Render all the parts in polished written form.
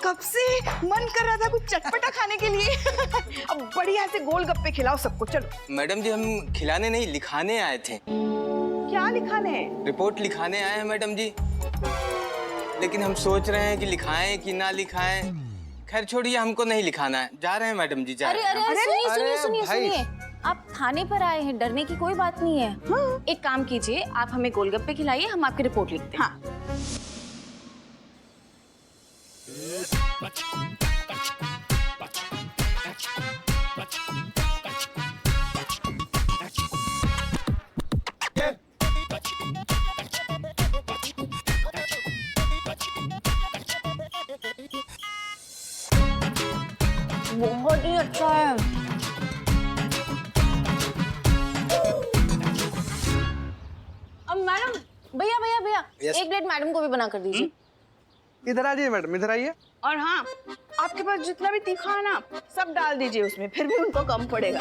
कब से मन कर रहा था कुछ चटपटा खाने के लिए। अब बढ़िया से गोलगप्पे खिलाओ सबको, चलो। मैडम जी, हम खिलाने नहीं लिखाने आए थे। क्या लिखाने? रिपोर्ट लिखाने आए हैं मैडम जी, लेकिन हम सोच रहे हैं कि लिखाएं कि ना लिखाएं। खैर छोड़िए, हमको नहीं लिखाना है, जा रहे हैं मैडम जी, जा रहे हैं। अरे सुनिए, आप थाने पर आए हैं, डरने की कोई बात नहीं है। हाँ। एक काम कीजिए, आप हमें गोलगप्पे खिलाइए, हम आपकी रिपोर्ट लिखते हैं। हाँ। बहुत ही अच्छा है। अब मैडम, भैया Yes. एक प्लेट मैडम को भी बना कर दीजिए। इधर आ जाइए मैडम, इधर आइए। और हाँ, आपके पास जितना भी तीखा है ना, सब डाल दीजिए उसमें, फिर भी उनको कम पड़ेगा।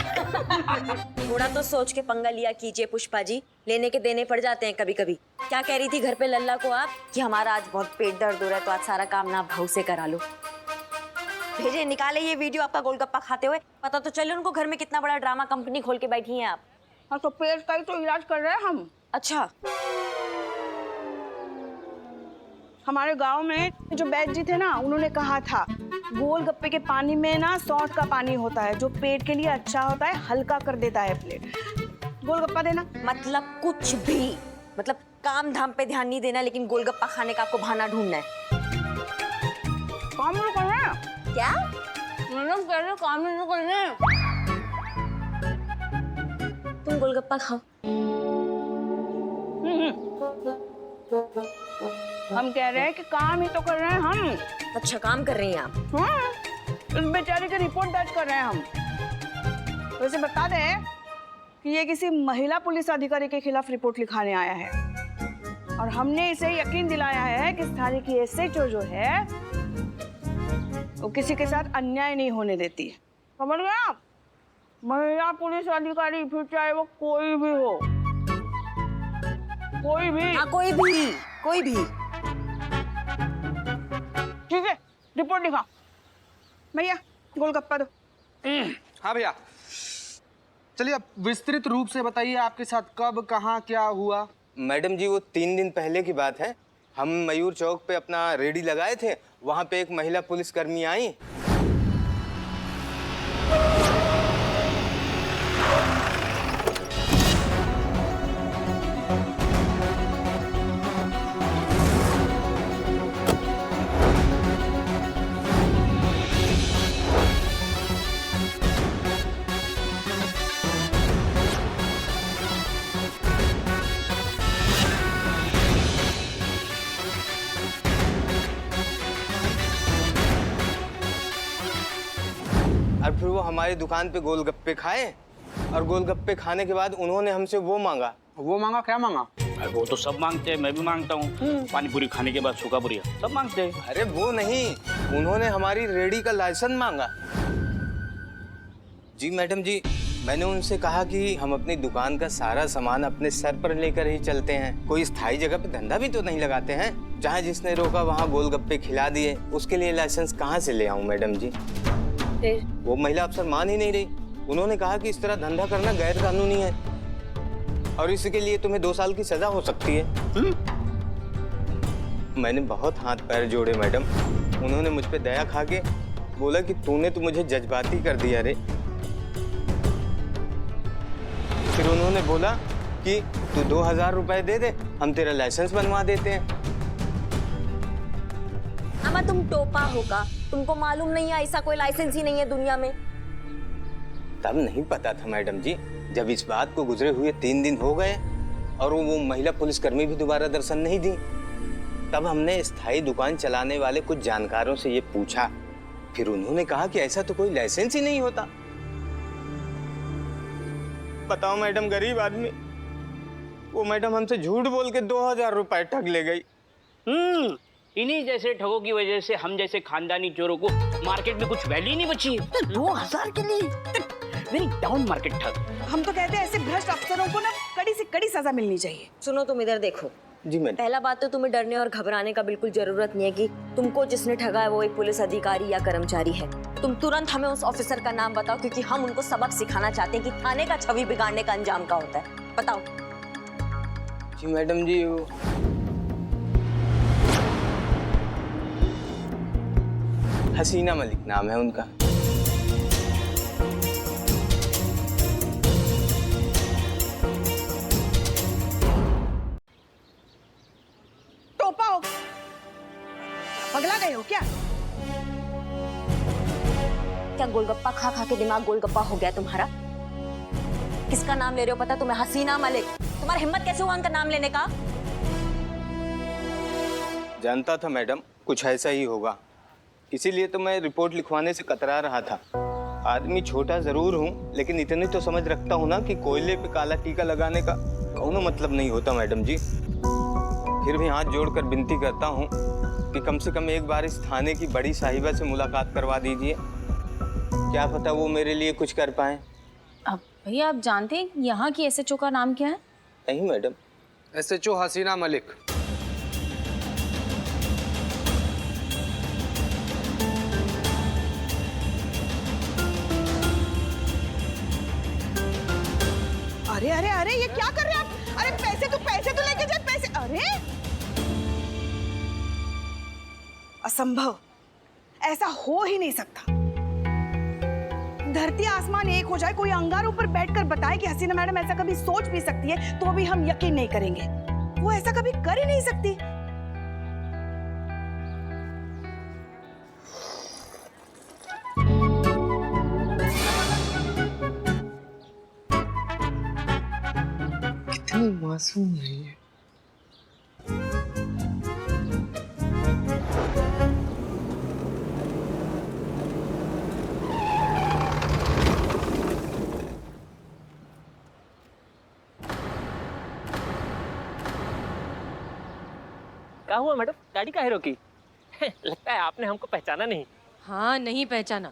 थोड़ा तो सोच के पंगा लिया कीजिए पुष्पा जी, लेने के देने पड़ जाते हैं कभी कभी। क्या कह रही थी घर पे लल्ला को आप कि हमारा आज बहुत पेट दर्द हो रहा है, तो आज सारा काम ना भाव से करा लो। भेजे, निकाले ये वीडियो आपका गोलगप्पा खाते हुए, पता तो चले उनको घर में कितना बड़ा ड्रामा कंपनी खोल के बैठी हैं आप। हाँ, तो पेट का ही तो इलाज कर रहे हैं हम। अच्छा, हमारे गांव में जो वैद्य जी थे ना, उन्होंने कहा था गोलगप्पे के पानी में ना सौंठ का पानी होता है, जो पेट के लिए अच्छा होता है, हल्का कर देता है प्लेट। गोलगप्पा देना। मतलब कुछ भी, मतलब काम धाम पे ध्यान नहीं देना, लेकिन गोलगप्पा खाने का आपको बहाना ढूंढना है। काम नहीं कर रहे हैं क्या मैडम कह रहे काम नहीं कर रहे हैं। तुम गोलगप्पा खाओ। हम कह रहे हैं कि काम ही तो कर रहे हैं हम। अच्छा, काम कर रही हैं आप? हाँ, इस बेचारे की रिपोर्ट दर्ज कर रहे हैं हम। वैसे बता दें कि ये किसी महिला पुलिस अधिकारी के खिलाफ रिपोर्ट लिखाने आया है, और हमने इसे यकीन दिलाया है कि स्थानीय की एसएचओ जो है वो किसी के साथ अन्याय नहीं होने देती है। समझ गए आप? महिला पुलिस अधिकारी, फिर चाहे वो कोई भी हो, कोई भी। हाँ, कोई भी। ठीक है, रिपोर्ट लिखा। भैया गोलगप्पा दो। हाँ भैया, चलिए अब विस्तृत रूप से बताइए आपके साथ कब कहाँ क्या हुआ। मैडम जी, वो 3 दिन पहले की बात है। हम मयूर चौक पे अपना रेडी लगाए थे, वहाँ पे एक महिला पुलिसकर्मी आई। और फिर वो हमारी दुकान पे गोलगप्पे खाए, और गोलगप्पे खाने के बाद उन्होंने हमसे वो मांगा। वो मांगा? क्या मांगा? अरे वो तो सब मांगते हैं, मैं भी मांगता हूँ। पानी पूरी खाने के बाद सूखा पूरी सब मांगते हैं। अरे वो नहीं, उन्होंने हमारी रेडी का लाइसेंस मांगा। जी मैडम जी, मैंने उनसे कहा कि हम अपनी दुकान का सारा सामान अपने सर पर लेकर ही चलते हैं, कोई स्थायी जगह पे धंधा भी तो नहीं लगाते हैं। जहाँ जिसने रोका वहाँ गोलगप्पे खिला दिए, उसके लिए लाइसेंस कहाँ से ले आऊँ मैडम जी? वो महिला अफसर मान ही नहीं रही। उन्होंने कहा कि इस तरह धंधा करना गैर कानूनी है, और इसके लिए तुम्हें 2 साल की सजा हो सकती है। मैंने बहुत हाथ पैर जोड़े मैडम। उन्होंने मुझ पे दया खा के बोला कि तूने तो मुझे जज्बाती कर दिया रे। फिर उन्होंने बोला कि तू 2000 रुपए दे दे, हम तेरा लाइसेंस बनवा देते हैं। अमा तुम टोपा होगा, तुमको मालूम नहीं है ऐसा कोई लाइसेंस ही नहीं है दुनिया में। तब नहीं पता था मैडम जी। जब इस बात को गुजरे हुए 3 दिन हो गए और वो महिला पुलिसकर्मी भी दोबारा दर्शन नहीं दी, तब हमने स्थायी दुकान चलाने वाले कुछ जानकारों से ये पूछा। फिर उन्होंने कहा कि ऐसा तो कोई लाइसेंस ही नहीं होता। बताओ मैडम, गरीब आदमी, वो मैडम हमसे झूठ बोल के 2000 रुपए ठग ले गई। इन्हीं जैसे ठगों की वजह से हम जैसे खानदानी चोरों को मार्केट में कुछ वैल्यू नहीं बची है। 2000 के लिए वेरी डाउन मार्केट ठग। हम तो कहते हैं ऐसे भ्रष्ट अफसरों को ना कड़ी से कड़ी सजा मिलनी चाहिए। सुनो, तुम इधर देखो, जी मैडम। पहला बात तो तुम्हें डरने और घबराने का बिल्कुल जरूरत नहीं है कि तुमको जिसने ठगा है वो एक पुलिस अधिकारी या कर्मचारी है। तुम तुरंत हमें उस ऑफिसर का नाम बताओ, क्योंकि हम उनको सबक सिखाना चाहते हैं कि थाने का छवि बिगाड़ने का अंजाम क्या होता है। बताओ। जी मैडम जी, वो हसीना मलिक नाम है उनका। टोपा हो, पगला गए हो क्या? क्या गोलगप्पा खा खा के दिमाग गोलगप्पा हो गया तुम्हारा? किसका नाम ले रहे हो पता तुम्हें? हसीना मलिक। तुम्हारी हिम्मत कैसे हुआ उनका नाम लेने का? जानता था मैडम कुछ ऐसा ही होगा, इसीलिए तो मैं रिपोर्ट लिखवाने से कतरा रहा था। आदमी छोटा जरूर हूँ, लेकिन इतनी तो समझ रखता हूँ ना कि कोयले पे काला टीका लगाने का कौनो मतलब नहीं होता मैडम जी। फिर भी हाथ जोड़कर विनती करता हूँ कि कम से कम एक बार इस थाने की बड़ी साहिबा से मुलाकात करवा दीजिए। क्या पता वो मेरे लिए कुछ कर पाए। अब भैया आप जानते हैं यहाँ की एसएचओ का नाम क्या है? नहीं मैडम। SHO हसीना मलिक। अरे अरे अरे, ये क्या कर रहे हैं आप? अरे पैसे तो लेके जाए, पैसे। अरे असंभव, ऐसा हो ही नहीं सकता। धरती आसमान एक हो जाए, कोई अंगारों पर बैठकर बताए कि हसीना मैडम ऐसा कभी सोच भी सकती है, तो भी हम यकीन नहीं करेंगे। वो ऐसा कभी कर ही नहीं सकती। कितनी मासूम है ये। क्या हुआ मैडम, गाड़ी काहे रोकी? लगता है आपने हमको पहचाना नहीं। हाँ, नहीं पहचाना।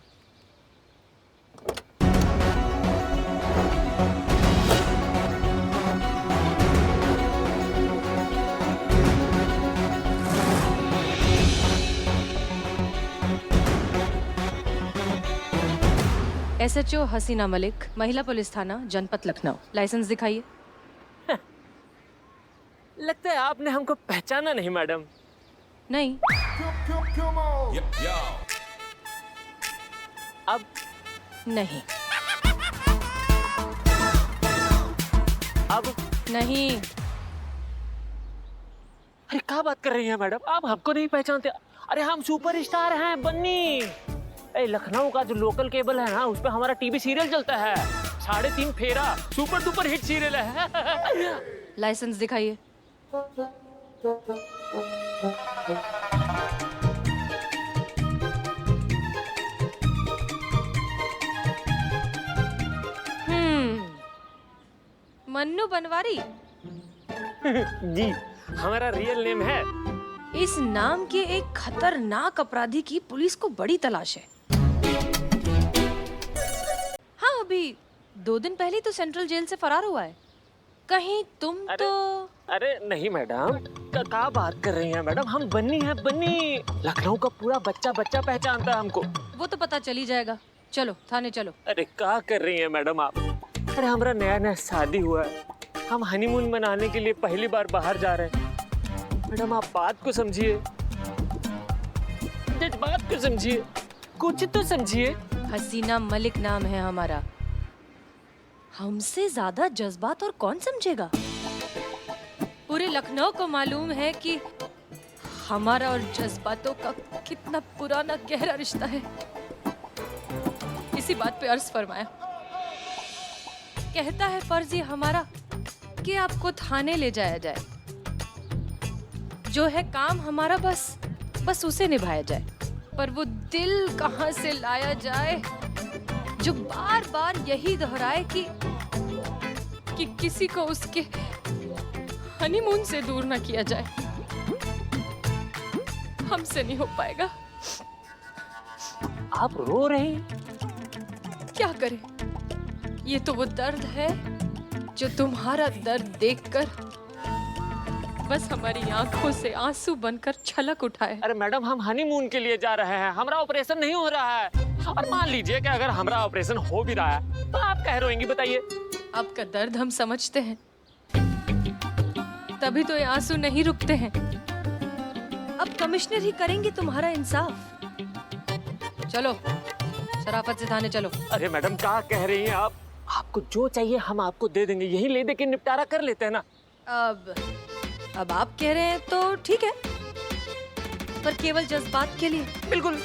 SHO हसीना मलिक, महिला पुलिस थाना, जनपद लखनऊ। लाइसेंस दिखाइए। लगता है आपने हमको पहचाना नहीं मैडम। नहीं। अब नहीं। अब नहीं। अरे क्या बात कर रही हैं मैडम, आप हमको नहीं पहचानते? अरे हम सुपरस्टार हैं बन्नी। लखनऊ का जो लोकल केबल है ना, उस पे हमारा टीवी सीरियल चलता है, 3.5 फेरा, सुपर डुपर हिट सीरियल है। लाइसेंस दिखाइए। मन्नू बनवारी। जी, हमारा रियल नेम है। इस नाम के एक खतरनाक अपराधी की पुलिस को बड़ी तलाश है। हाँ, अभी 2 दिन पहले तो सेंट्रल जेल से फरार हुआ है। कहीं तुम तो? अरे नहीं मैडम, क्या बात कर रही हैं मैडम? हम बन्नी हैं, बन्नी। लखनऊ का पूरा बच्चा बच्चा पहचानता है हमको। वो तो पता चल ही जाएगा। चलो थाने चलो। अरे क्या कर रही हैं मैडम आप? अरे हमारा नया नया शादी हुआ है, हम हनीमून मनाने के लिए पहली बार बाहर जा रहे हैं। मैडम आप बात को समझिए, बात को समझिए, कुछ तो समझिए। हसीना मलिक नाम है हमारा। हमसे ज्यादा जज्बात और कौन समझेगा? पूरे लखनऊ को मालूम है कि हमारा और जज्बातों का कितना पुराना गहरा रिश्ता है। इसी बात पे अर्ज फरमाया। कहता है फर्ज ये हमारा कि आपको थाने ले जाया जाए, जो है काम हमारा बस उसे निभाया जाए। पर वो दिल कहाँ से लाया जाए जो बार बार यही दोहराए कि किसी को उसके हनीमून से दूर ना किया जाए। हमसे नहीं हो पाएगा। आप रो रहे हैं? क्या करें, ये तो वो दर्द है जो तुम्हारा दर्द देखकर बस हमारी आंखों से आंसू बनकर छलक उठाए। अरे मैडम, हम हनीमून के लिए जा रहे हैं, हमारा ऑपरेशन नहीं हो रहा है। और मान लीजिए कि अगर हमारा ऑपरेशन हो भी रहा है तो आप कह रोएंगी, बताइए। आपका दर्द हम समझते हैं, तभी तो ये आंसू नहीं रुकते हैं। अब कमिश्नर ही करेंगे तुम्हारा इंसाफ। चलो शराफत से थाने चलो। अरे मैडम, क्या कह रही हैं आप? आपको जो चाहिए हम आपको दे देंगे, यही ले दे के निपटारा कर लेते हैं ना। अब आप कह रहे हैं तो ठीक है, पर केवल जज्बात के लिए। बिल्कुल।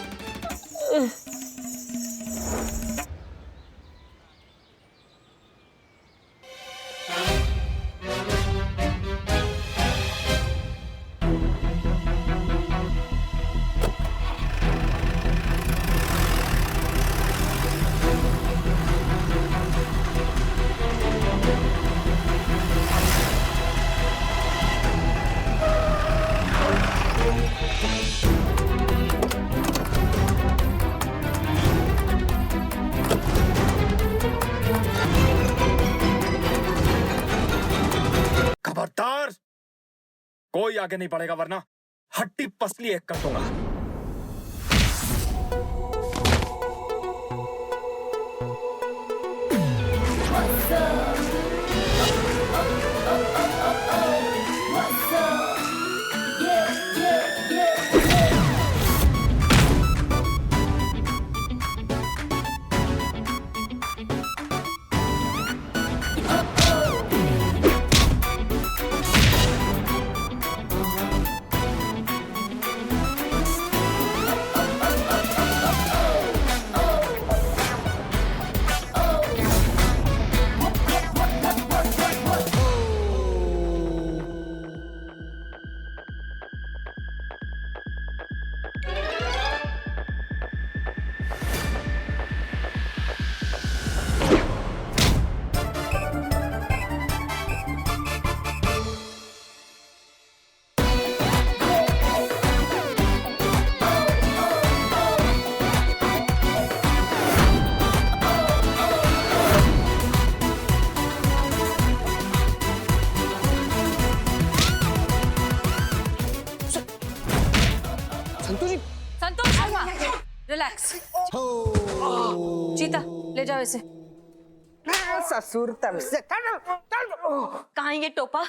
खबरदार, कोई आगे नहीं बढ़ेगा वरना हड्डी पसली एक कर दूंगा। रिलैक्स। चीता ले जाओ इसे। ससुर तब से कहाँ है ये टोपा?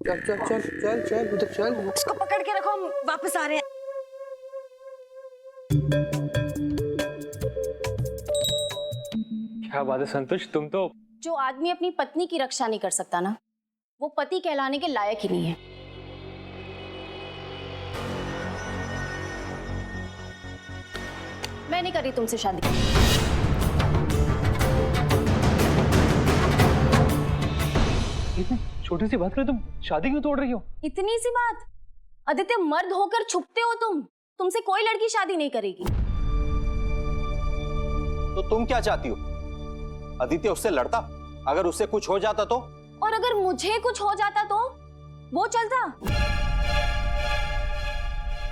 चल चल चल चल चल उधर चल। इसको पकड़ के रखो, हम वापस आ रहे हैं। क्या बात है संतोष, तुम तो। जो आदमी अपनी पत्नी की रक्षा नहीं कर सकता ना, वो पति कहलाने के लायक ही नहीं है। मैं नहीं कर रही तुमसे शादी। इतनी छोटी सी बात कर तुम शादी क्यों तोड़ रही हो? इतनी सी बात? आदित्य, मर्द होकर छुपते हो तुम। तुमसे कोई लड़की शादी नहीं करेगी। तो तुम क्या चाहती हो? आदित्य उससे लड़ता, अगर उससे कुछ हो जाता तो? और अगर मुझे कुछ हो जाता तो वो चलता?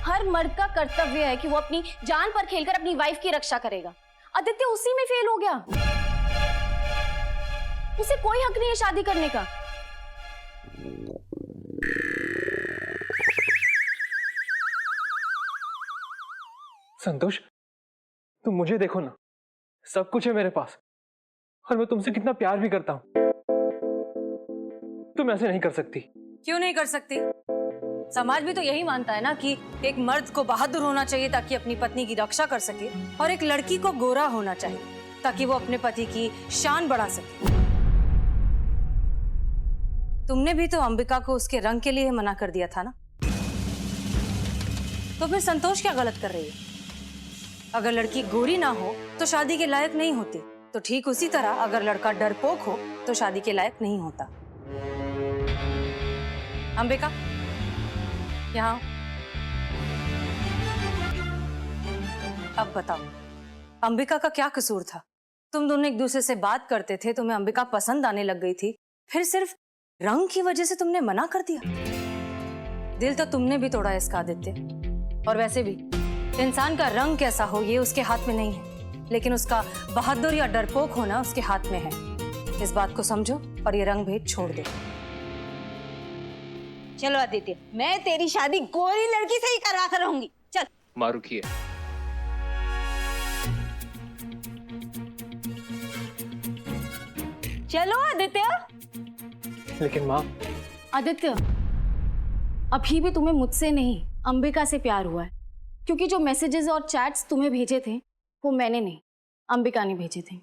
हर मर्द का कर्तव्य है कि वो अपनी जान पर खेलकर अपनी वाइफ की रक्षा करेगा। आदित्य उसी में फेल हो गया। उसे कोई हक नहीं है शादी करने का। संतोष, तुम मुझे देखो ना, सब कुछ है मेरे पास और मैं तुमसे कितना प्यार भी करता हूं। तुम ऐसे नहीं कर सकती। क्यों नहीं कर सकती? समाज भी तो यही मानता है ना कि एक मर्द को बहादुर होना चाहिए ताकि अपनी पत्नी की रक्षा कर सके, और एक लड़की को गोरा होना चाहिए ताकि वो अपने पति की शान बढ़ा सके। तुमने भी तो अंबिका को उसके रंग के लिए मना कर दिया था ना, तो फिर संतोष क्या गलत कर रही है? अगर लड़की गोरी ना हो तो शादी के लायक नहीं होती, तो ठीक उसी तरह अगर लड़का डरपोक हो तो शादी के लायक नहीं होता। अंबिका, यहाँ अब बताओ, अंबिका का क्या कसूर था? तुम दोनों एक दूसरे से बात करते थे, तुम्हें अंबिका पसंद आने लग गई थी, फिर सिर्फ रंग की वजह से तुमने मना कर दिया। दिल तो तुमने भी तोड़ा इसका आदित्य। और वैसे भी इंसान का रंग कैसा हो ये उसके हाथ में नहीं है, लेकिन उसका बहादुर या डरपोक होना उसके हाथ में है। इस बात को समझो और ये रंग भेद छोड़ दो। चलो आदित्य, मैं तेरी शादी गोरी लड़की से ही करवा कर रहूंगी। चल माँ रुकिए, चलो आदित्य। लेकिन माँ। आदित्य, अभी भी तुम्हें मुझसे नहीं अंबिका से प्यार हुआ है, क्योंकि जो मैसेजेस और चैट्स तुम्हें भेजे थे वो मैंने नहीं, अंबिका ने भेजे थे।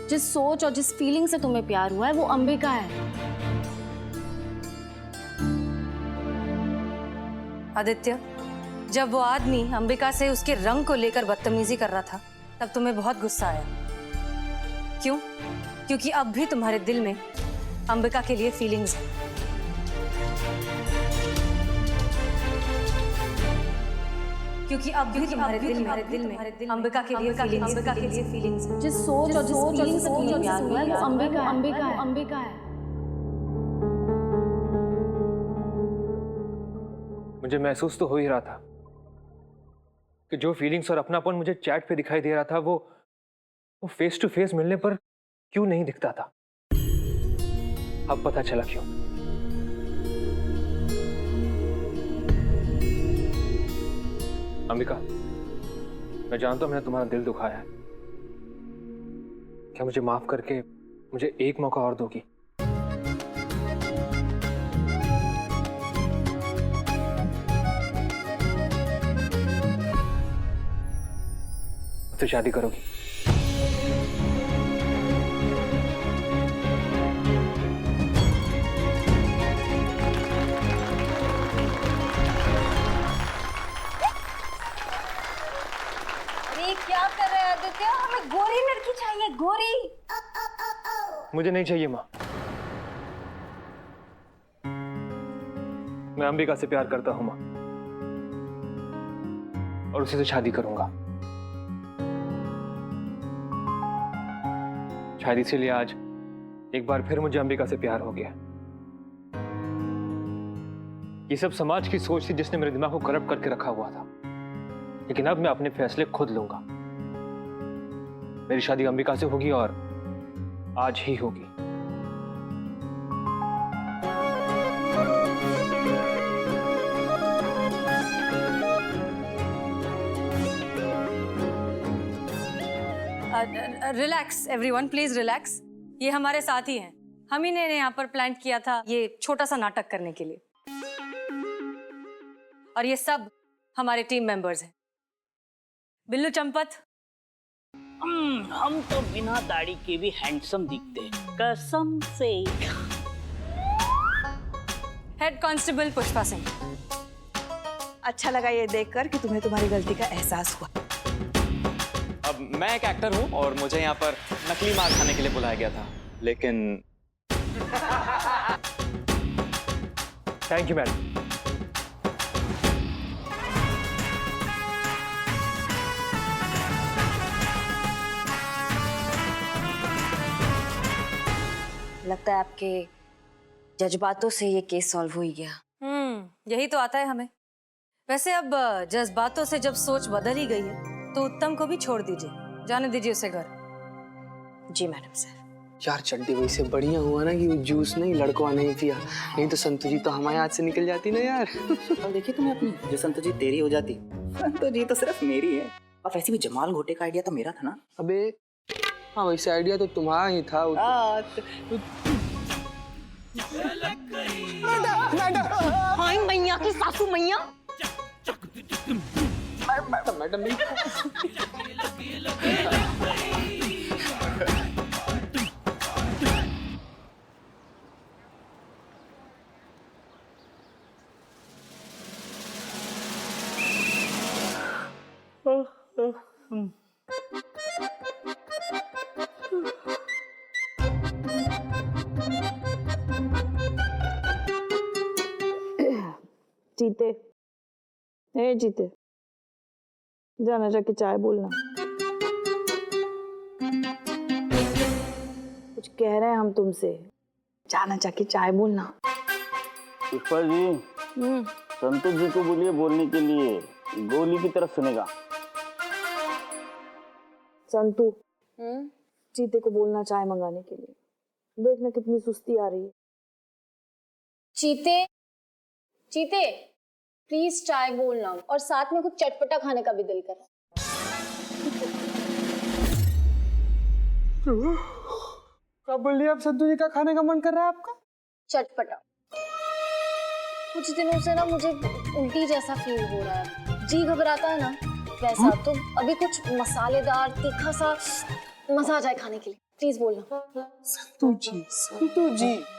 जिस सोच और जिस फीलिंग से तुम्हें प्यार हुआ है वो अंबिका है। आदित्य, जब वो आदमी अंबिका से उसके रंग को लेकर बदतमीजी कर रहा था तब तुम्हें बहुत गुस्सा आया। क्यों? क्योंकि अब भी तुम्हारे दिल में अंबिका के लिए फीलिंग्स है। क्योंकि अब भी तुम्हारे दिल में अंबिका के लिए फीलिंग्स है। जिस सोच और जिस फीलिंग से तुम्हें प्यार हुआ है वो अंबिका है। मुझे महसूस तो हो ही रहा था कि जो फीलिंग्स और अपनापन मुझे चैट पे दिखाई दे रहा था वो फेस टू फेस मिलने पर क्यों नहीं दिखता था। अब पता चला क्यों। अंबिका, मैं जानता हूं मैंने तुम्हारा दिल दुखाया है। क्या मुझे माफ करके मुझे एक मौका और दोगी? मुझसे शादी करोगी? अरे क्या कर रहे हैं आदित्य? हमें गोरी लड़की चाहिए, गोरी। मुझे नहीं चाहिए माँ। मैं अंबिका से प्यार करता हूं माँ, और उसी से शादी करूंगा। शायद इसीलिए आज एक बार फिर मुझे अंबिका से प्यार हो गया। ये सब समाज की सोच थी जिसने मेरे दिमाग को करप्ट करके रखा हुआ था, लेकिन अब मैं अपने फैसले खुद लूंगा। मेरी शादी अंबिका से होगी और आज ही होगी। Relax everyone, please relax. ये हमारे साथी हैं, हम ही ने यहाँ पर प्लान किया था ये छोटा सा नाटक करने के लिए, और ये सब हमारे टीम मेंबर्स हैं। बिल्लू चंपत, हम तो बिना दाढ़ी के भी हैंडसम दिखते हैं, कसम से। Head constable Pushpa Singh. अच्छा लगा ये देखकर कि तुम्हें तुम्हारी गलती का एहसास हुआ। अब मैं एक एक्टर हूँ और मुझे यहाँ पर नकली मार खाने के लिए बुलाया गया था, लेकिन थैंक यू मैडम। लगता है आपके जज्बातों से ये केस सॉल्व हो ही गया। यही तो आता है हमें। वैसे अब जज्बातों से जब सोच बदल ही गई है तो उत्तम को भी छोड़ दीजिए, जाने दीजिए उसे घर। जी मैडम सर। यार चड्डी वही से बढ़िया हुआ ना कि वो जूस नहीं लड़कों नहीं पिया, नहीं तो संतु जी तो हमारे हाथ से निकल जाती ना यार। और देखिए तुम्हें अपनी, जो संतु जी तेरी हो जाती, संतु जी तो सिर्फ मेरी है। और वैसे भी जमाल घोटे का आइडिया तो मेरा था ना। अबे हाँ, वैसे आइडिया तो तुम्हारा ही था। हाय मैया की सासू मैया। मैडम जीते, ए जीते, जाना जाके चाय बोलना। कुछ कह रहे हैं हम तुमसे, जाना जाके चाय बोलना। पुष्पा जी, संतोष जी को बोलिए बोलने के लिए, गोली की तरफ सुनेगा। संतू, जीते को बोलना चाय मंगाने के लिए। देखना कितनी सुस्ती आ रही है। चीते, चीते, प्लीज चाय बोलना और साथ में कुछ चटपटा खाने का भी दिल कर रहा है। क्या बोल रही है आप? संतू जी का खाने का मन कर रहा है आपका? चटपटा। कुछ दिनों से ना मुझे उल्टी जैसा फील हो रहा है, जी घबराता है ना वैसा। तो अभी कुछ मसालेदार तीखा सा मजा आ जाए खाने के लिए, प्लीज बोलना। संतू जी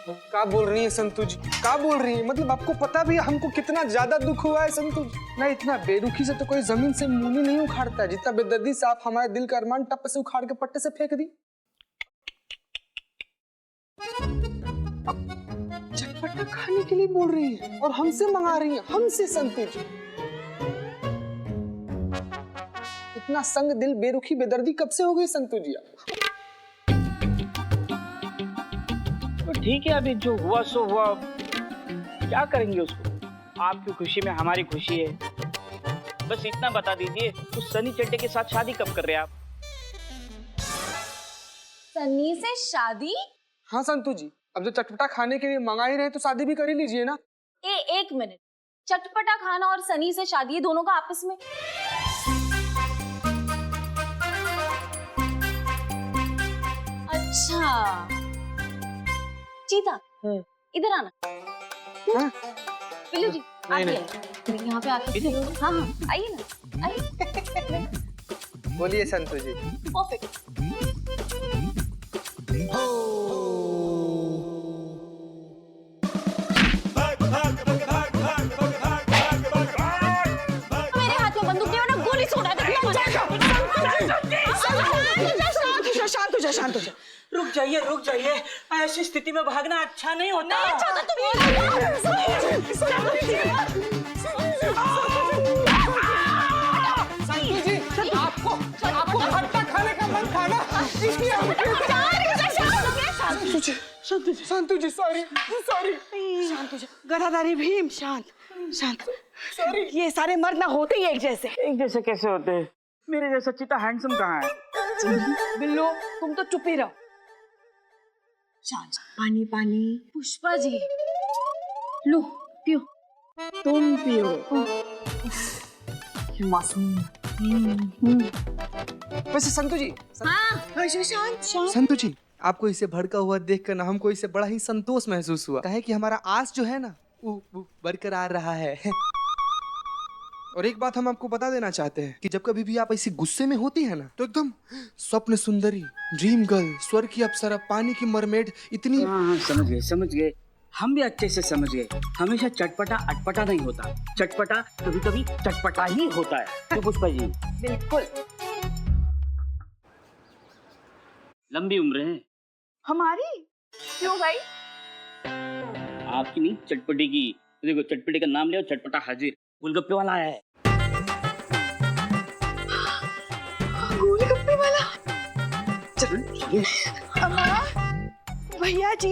क्या बोल रही है? संतू जी क्या बोल रही है? मतलब आपको पता भी है हमको कितना ज्यादा दुख हुआ है संतू जी। ना इतना बेरुखी से तो कोई जमीन से मूली नहीं उखाड़ता, जितना बेदर्दी से आप हमारे दिल का अरमान टप से उखाड़ के पट्टे से फेंक दी। चटपटा खाने के लिए बोल रही है और हमसे मंगा रही है, हमसे संतू जी। इतना संग दिल बेरुखी बेदर्दी कब से हो गई संतू जी आप? तो ठीक है, अभी जो हुआ सो हुआ, क्या करेंगे उसको। आपकी खुशी में हमारी खुशी है। बस इतना बता दीजिए, उस सनी चड्डे के साथ शादी कब कर रहे हैं आप? सनी से शादी? हाँ संतू जी, अब जो चटपटा खाने के लिए मंगा ही रहे तो शादी भी कर ही लीजिए ना। एक मिनट, चटपटा खाना और सनी से शादी, ये दोनों का आपस में? अच्छा चीता, इधर आना। पिल्लू जी आइए, यहाँ पे आके। हाँ हाँ आइए ना, आइए। बोलिए संतू जी। परफेक्ट। मेरे हाथ में बंदूक नहीं, वरना गोली छोड़ा दे। शांत हो जा। रुक जाइए, ऐसी स्थिति में भागना अच्छा नहीं होता। संतू जी, आपको खट्टा खाने का मन था ना, इसलिए संतू जी सॉरी। शांत हो जा। गदाधारी भीम, शांत। सॉरी। ये सारे मर्द ना होते ही एक जैसे कैसे होते हैं? मेरे जैसा चीता हैंडसम कहाँ है? बिल्लू तुम तो चुप ही रहो। शांत। पानी। पुष्पा जी लो पियो। तुम पियो। मासूम। वैसे संतू जी, हाँ शांत। संतू जी, आपको इसे भड़का हुआ देखकर ना हमको इसे बड़ा ही संतोष महसूस हुआ। कहे कि हमारा आस जो है ना वो बरकरार रहा है। और एक बात हम आपको बता देना चाहते हैं कि जब कभी भी आप ऐसी गुस्से में होती है ना, तो एकदम स्वप्न सुंदरी, ड्रीम गर्ल, स्वर्ग की अप्सरा, पानी की मरमेड, इतनी। हाँ समझ गए। हम भी अच्छे से समझ गए। हमेशा चटपटा अटपटा नहीं होता, चटपटा कभी चटपटा ही होता है। तो पुष्पा जी बिल्कुल। लंबी उम्र है हमारी। क्यों भाई? आपकी नहीं, चटपटी की। देखो चटपटी का नाम लिया, चटपटा हाजिर। गोलगप्पे वाला आया है। गोलगप्पे वाला? भैया जी